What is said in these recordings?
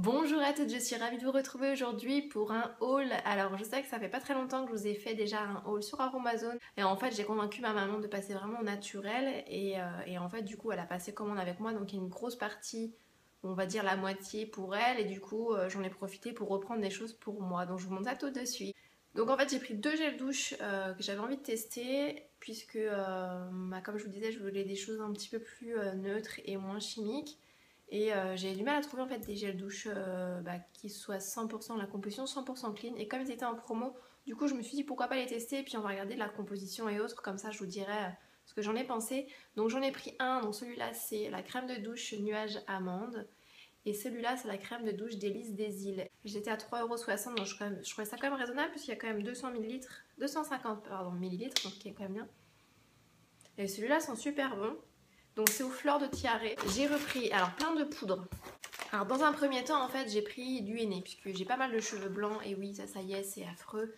Bonjour à toutes, je suis ravie de vous retrouver aujourd'hui pour un haul. Alors je sais que ça fait pas très longtemps que je vous ai fait déjà un haul sur Aromazone et en fait j'ai convaincu ma maman de passer vraiment au naturel et en fait du coup elle a passé commande avec moi, donc il y a une grosse partie, on va dire la moitié pour elle, et du coup j'en ai profité pour reprendre des choses pour moi, donc je vous montre ça tout de suite. Donc en fait j'ai pris deux gels douche que j'avais envie de tester puisque comme je vous disais je voulais des choses un petit peu plus neutres et moins chimiques. Et j'ai du mal à trouver en fait des gels douche qui soient 100% la composition 100% clean. Et comme ils étaient en promo, du coup je me suis dit pourquoi pas les tester. Et puis on va regarder la composition et autres. Comme ça je vous dirai ce que j'en ai pensé. Donc j'en ai pris un. Donc celui-là c'est la crème de douche nuage amande. Et celui-là c'est la crème de douche délice des îles. J'étais à 3,60 €. Donc je trouvais ça quand même raisonnable puisqu'il y a quand même 200 millilitres. 250 pardon, millilitres. Donc qui est quand même bien. Et celui-là sont super bons. Donc c'est aux fleurs de tiare. J'ai repris alors plein de poudres. Alors dans un premier temps en fait j'ai pris du henné puisque j'ai pas mal de cheveux blancs et oui ça y est c'est affreux.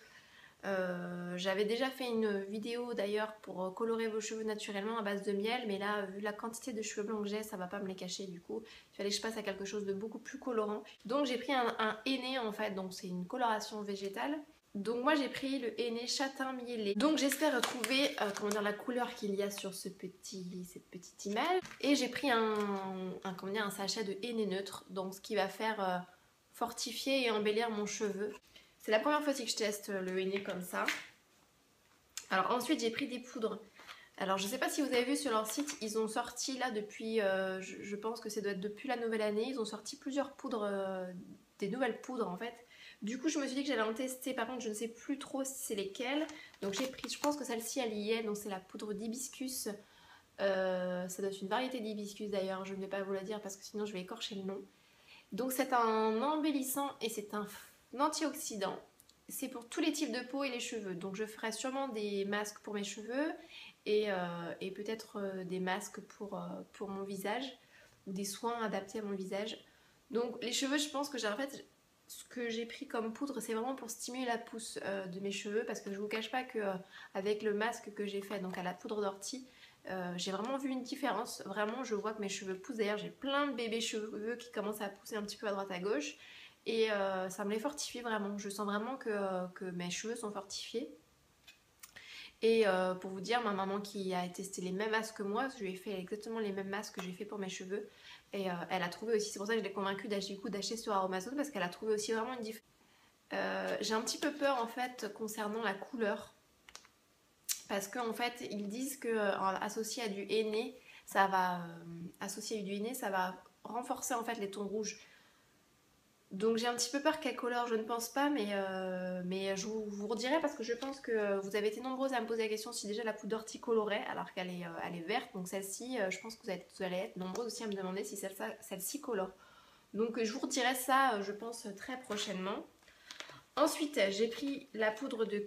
J'avais déjà fait une vidéo d'ailleurs pour colorer vos cheveux naturellement à base de miel, mais là vu la quantité de cheveux blancs que j'ai ça va pas me les cacher, du coup il fallait que je passe à quelque chose de beaucoup plus colorant. Donc j'ai pris un henné en fait, donc c'est une coloration végétale. Donc moi j'ai pris le henné châtain mielé. Donc j'espère retrouver comment dire, la couleur qu'il y a sur cette petite image. Et j'ai pris un sachet de henné neutre, donc ce qui va faire fortifier et embellir mon cheveu. C'est la première fois que je teste le henné comme ça. Alors ensuite j'ai pris des poudres. Alors je sais pas si vous avez vu sur leur site, ils ont sorti là depuis, je pense que ça doit être depuis la nouvelle année, ils ont sorti plusieurs poudres, des nouvelles poudres en fait. Du coup je me suis dit que j'allais en tester, par contre je ne sais plus trop si c'est lesquelles. Donc j'ai pris, je pense que celle-ci elle y est, donc c'est la poudre d'hibiscus. Ça doit être une variété d'hibiscus d'ailleurs, je ne vais pas vous la dire parce que sinon je vais écorcher le nom. Donc c'est un embellissant et c'est un antioxydant. C'est pour tous les types de peau et les cheveux. Donc je ferai sûrement des masques pour mes cheveux et peut-être des masques pour mon visage ou des soins adaptés à mon visage. Donc les cheveux, je pense que j'ai en fait ce que j'ai pris comme poudre, c'est vraiment pour stimuler la pousse de mes cheveux, parce que je vous cache pas que avec le masque que j'ai fait donc à la poudre d'ortie, j'ai vraiment vu une différence. Vraiment je vois que mes cheveux poussent. D'ailleurs j'ai plein de bébés cheveux qui commencent à pousser un petit peu à droite à gauche. Et ça me les fortifie vraiment. Je sens vraiment que mes cheveux sont fortifiés. Et pour vous dire, ma maman qui a testé les mêmes masques que moi, je lui ai fait exactement les mêmes masques que j'ai fait pour mes cheveux. Et elle a trouvé aussi, c'est pour ça que je l'ai convaincue d'acheter sur Aromazone, parce qu'elle a trouvé aussi vraiment une différence. J'ai un petit peu peur en fait concernant la couleur. Parce qu'en fait, ils disent que associé à du henné, ça va renforcer en fait les tons rouges. Donc j'ai un petit peu peur qu'elle colore, je ne pense pas, mais je vous redirai parce que je pense que vous avez été nombreuses à me poser la question si déjà la poudre d'ortie colorait alors qu'elle elle est verte. Donc celle-ci, je pense que vous allez être nombreuses aussi à me demander si celle-ci colore. Donc je vous redirai ça, je pense, très prochainement. Ensuite, j'ai pris la poudre de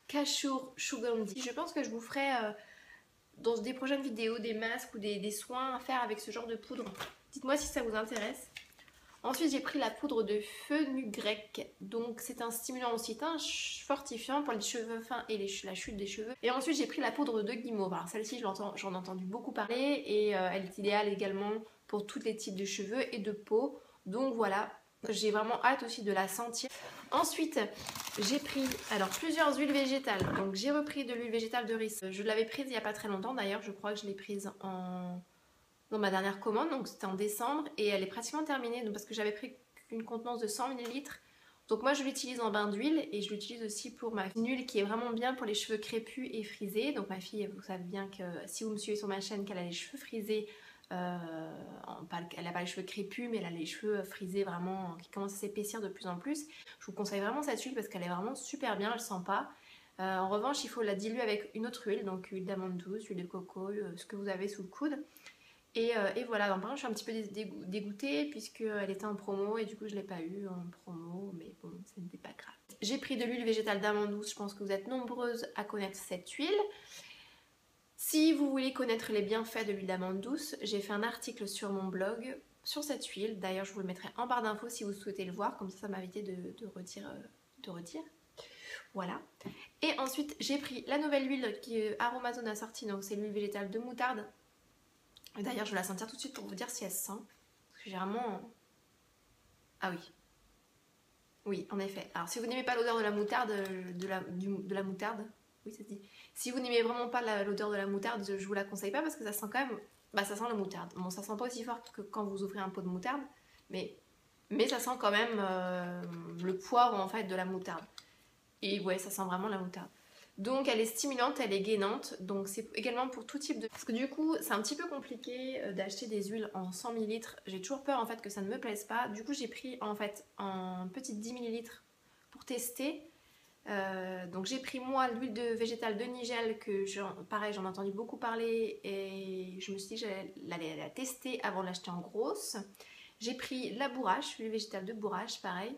Cashew Sugandi. Je pense que je vous ferai dans des prochaines vidéos des masques ou des soins à faire avec ce genre de poudre. Dites-moi si ça vous intéresse. Ensuite j'ai pris la poudre de fenugrec, donc c'est un stimulant aussi, un fortifiant pour les cheveux fins et la chute des cheveux. Et ensuite j'ai pris la poudre de guimauve. Alors celle-ci j'en ai entendu beaucoup parler et elle est idéale également pour tous les types de cheveux et de peau. Donc voilà, j'ai vraiment hâte aussi de la sentir. Ensuite j'ai pris alors plusieurs huiles végétales. Donc j'ai repris de l'huile végétale de riz. Je l'avais prise il n'y a pas très longtemps d'ailleurs, je crois que je l'ai prise dans ma dernière commande, donc c'était en décembre et elle est pratiquement terminée, donc parce que j'avais pris une contenance de 100 ml. Donc moi je l'utilise en bain d'huile et je l'utilise aussi pour ma huile qui est vraiment bien pour les cheveux crépus et frisés. Donc ma fille, vous savez bien que si vous me suivez sur ma chaîne, qu'elle a les cheveux frisés, elle n'a pas les cheveux crépus mais elle a les cheveux frisés vraiment qui commencent à s'épaissir de plus en plus. Je vous conseille vraiment cette huile parce qu'elle est vraiment super bien, elle ne sent pas. En revanche il faut la diluer avec une autre huile, donc huile d'amande douce, huile de coco, ce que vous avez sous le coude. Et voilà, donc par contre je suis un petit peu dégoûtée puisqu'elle était en promo et du coup je ne l'ai pas eu en promo, mais bon, ce n'était pas grave. J'ai pris de l'huile végétale d'amande douce, je pense que vous êtes nombreuses à connaître cette huile. Si vous voulez connaître les bienfaits de l'huile d'amande douce, j'ai fait un article sur mon blog sur cette huile. D'ailleurs je vous le mettrai en barre d'infos si vous souhaitez le voir, comme ça m'a évité de redire. Voilà. Et ensuite j'ai pris la nouvelle huile que Aromazone a sortie, donc c'est l'huile végétale de moutarde. D'ailleurs je vais la sentir tout de suite pour vous dire si elle se sent. Parce que j'ai vraiment Ah oui. Oui, en effet. Alors si vous n'aimez pas l'odeur de la moutarde, de la moutarde, oui ça se dit. Si vous n'aimez vraiment pas l'odeur de la moutarde, je vous la conseille pas parce que ça sent quand même, bah ça sent la moutarde. Bon, ça sent pas aussi fort que quand vous ouvrez un pot de moutarde, mais, mais ça sent quand même le poivre en fait de la moutarde. Et ouais, ça sent vraiment la moutarde. Donc elle est stimulante, elle est gainante, donc c'est également pour tout type de... Parce que du coup, c'est un petit peu compliqué d'acheter des huiles en 100 ml. J'ai toujours peur en fait que ça ne me plaise pas. Du coup, j'ai pris en fait en petite 10 ml pour tester. Donc j'ai pris moi l'huile de végétale de Nigel que pareil j'en ai entendu beaucoup parler et je me suis dit que j'allais la tester avant de l'acheter en grosse. J'ai pris la bourrache, l'huile végétale de bourrache pareil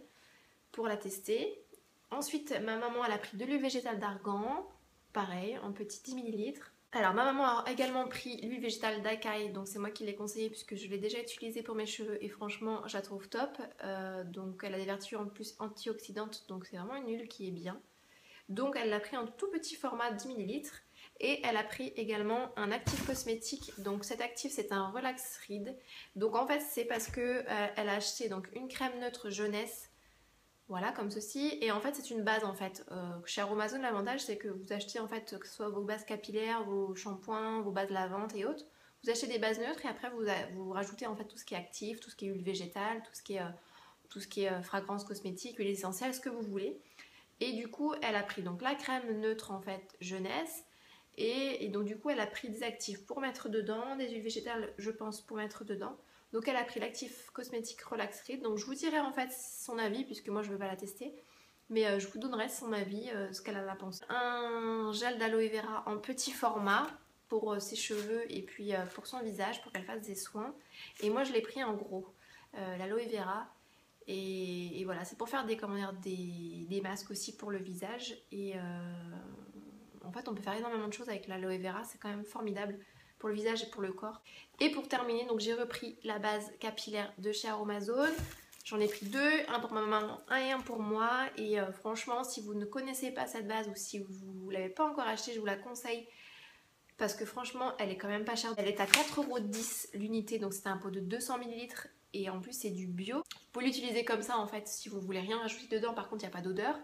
pour la tester. Ensuite, ma maman, elle a pris de l'huile végétale d'argan, pareil, en petit 10 ml. Alors, ma maman a également pris l'huile végétale d'Akai, donc c'est moi qui l'ai conseillée puisque je l'ai déjà utilisée pour mes cheveux et franchement, je la trouve top. Donc, elle a des vertus en plus antioxydantes, donc c'est vraiment une huile qui est bien. Donc, elle l'a pris en tout petit format 10 ml. Et elle a pris également un actif cosmétique. Donc cet actif c'est un Relax Reed. Donc en fait c'est parce que elle a acheté donc une crème neutre jeunesse. Voilà, comme ceci. Et en fait, c'est une base en fait. Chez Aromazone, l'avantage c'est que vous achetez en fait que ce soit vos bases capillaires, vos shampoings, vos bases lavantes et autres. Vous achetez des bases neutres et après vous rajoutez en fait tout ce qui est actif, tout ce qui est huile végétale, tout ce qui est fragrance cosmétique, huile essentielle, ce que vous voulez. Et du coup, elle a pris donc la crème neutre en fait jeunesse. Et donc du coup, elle a pris des actifs pour mettre dedans, des huiles végétales, je pense, pour mettre dedans. Donc elle a pris l'actif cosmétique Relax Reed. Donc je vous dirai en fait son avis puisque moi je ne vais pas la tester. Mais je vous donnerai son avis, ce qu'elle en a pensé. Un gel d'aloe vera en petit format pour ses cheveux et puis pour son visage pour qu'elle fasse des soins. Et moi je l'ai pris en gros, l'aloe vera. Et voilà, c'est pour faire des masques aussi pour le visage. Et en fait on peut faire énormément de choses avec l'aloe vera, c'est quand même formidable pour le visage et pour le corps. Et pour terminer, donc j'ai repris la base capillaire de chez Aromazone. J'en ai pris deux, un pour ma maman, un et un pour moi. Et franchement, si vous ne connaissez pas cette base ou si vous ne l'avez pas encore achetée, je vous la conseille. Parce que franchement, elle est quand même pas chère. Elle est à 4,10 € l'unité, donc c'est un pot de 200 ml. Et en plus, c'est du bio. Vous pouvez l'utiliser comme ça en fait, si vous voulez rien rajouter dedans. Par contre, il n'y a pas d'odeur.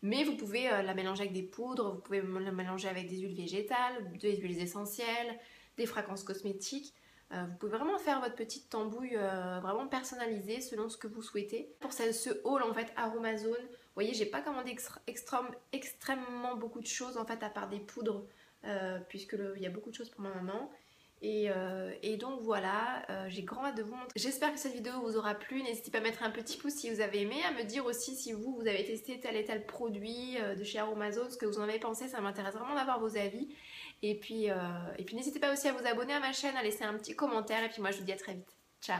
Mais vous pouvez la mélanger avec des poudres, vous pouvez la mélanger avec des huiles végétales, des huiles essentielles, des fragrances cosmétiques. Vous pouvez vraiment faire votre petite tambouille vraiment personnalisée selon ce que vous souhaitez. Pour ce haul en fait Aromazone, vous voyez j'ai pas commandé extrêmement beaucoup de choses en fait à part des poudres puisque il y a beaucoup de choses pour ma maman. Et donc voilà, j'ai grand hâte de vous montrer. J'espère que cette vidéo vous aura plu. N'hésitez pas à mettre un petit pouce si vous avez aimé, à me dire aussi si vous avez testé tel et tel produit de chez Aromazone, ce que vous en avez pensé, ça m'intéresse vraiment d'avoir vos avis. Et puis n'hésitez pas aussi à vous abonner à ma chaîne, à laisser un petit commentaire et puis moi je vous dis à très vite. Ciao!